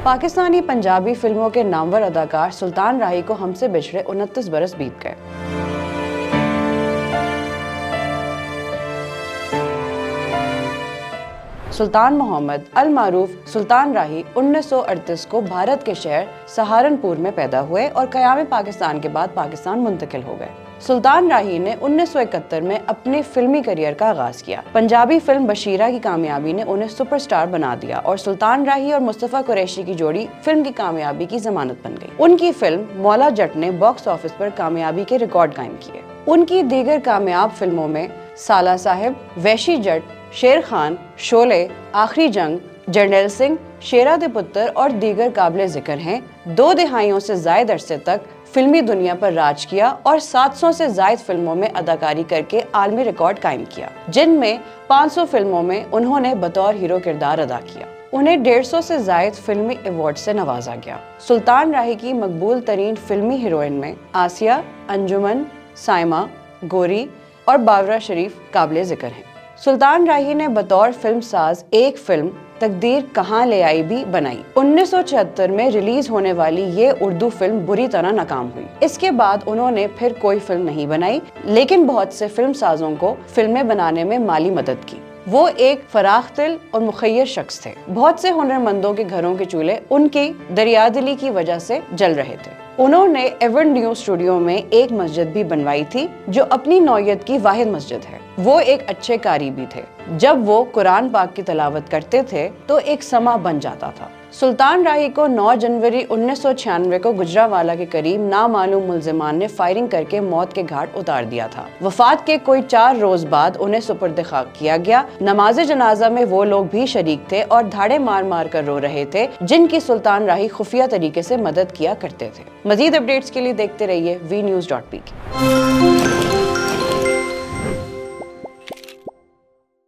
पाकिस्तानी पंजाबी फिल्मों के नामवर अदाकार सुल्तान राही को हमसे बिछड़े 29 बरस बीत गए। सुल्तान मोहम्मद अल मारूफ सुल्तान राही 1938 को भारत के शहर सहारनपुर में पैदा हुए और क़याम पाकिस्तान के बाद पाकिस्तान मुंतकिल हो गए। सुल्तान राही ने 1971 में अपने फिल्मी करियर का आगाज किया। पंजाबी फिल्म बशीरा की कामयाबी ने उन्हें सुपरस्टार बना दिया और सुल्तान राही और मुस्तफा कुरैशी की जोड़ी फिल्म की कामयाबी की जमानत बन गई। उनकी फिल्म मौला जट ने बॉक्स ऑफिस पर कामयाबी के रिकॉर्ड कायम किए। उनकी दीगर कामयाब फिल्मों में साला साहिब, वैशी जट, शेर खान, शोले, आखिरी जंग, जरनैल सिंह, शेरा दे पुत्र और दीगर काबिल जिक्र हैं। 2 दहाइयों से जायद अरसे तक फिल्मी दुनिया पर राज किया और 700 से जायद फिल्मों में अदाकारी करके आलमी रिकॉर्ड कायम किया, जिनमें 500 फिल्मों में उन्होंने बतौर हीरो किरदार अदा किया। उन्हें 150 से जायद फिल्मी अवार्ड से नवाजा गया। सुल्तान राही की मकबूल तरीन फिल्मी हीरोइन में आसिया, अंजुमन, साइमा, गोरी और बावरा शरीफ काबिल जिक्र हैं। सुल्तान राही ने बतौर फिल्म साज एक फिल्म तकदीर कहाँ ले आई भी बनाई। 1976 में रिलीज होने वाली ये उर्दू फिल्म बुरी तरह नाकाम हुई। इसके बाद उन्होंने फिर कोई फिल्म नहीं बनाई, लेकिन बहुत से फिल्म साजों को फिल्में बनाने में माली मदद की। वो एक फराख दिल और मुखय्यर शख्स थे। बहुत से हुनरमंदों के घरों के चूल्हे उनकी दरियादिली की वजह से जल रहे थे। उन्होंने एवेन्यू स्टूडियो में एक मस्जिद भी बनवाई थी, जो अपनी नौयत की वाहिद मस्जिद है। वो एक अच्छे कारी भी थे। जब वो कुरान पाक की तिलावत करते थे तो एक समा बन जाता था। सुल्तान राही को 9 जनवरी 1996 को गुजरावाला के करीब नामालूम मुल्जिमान ने फायरिंग करके मौत के घाट उतार दिया था। वफात के कोई 4 रोज बाद उन्हें सुपुर्द खाक किया गया। नमाज जनाजा में वो लोग भी शरीक थे और धाड़े मार मार कर रो रहे थे, जिनकी सुल्तान राही खुफिया तरीके से मदद किया करते थे। मजीद अपडेट्स के लिए देखते रहिए vnews.pk।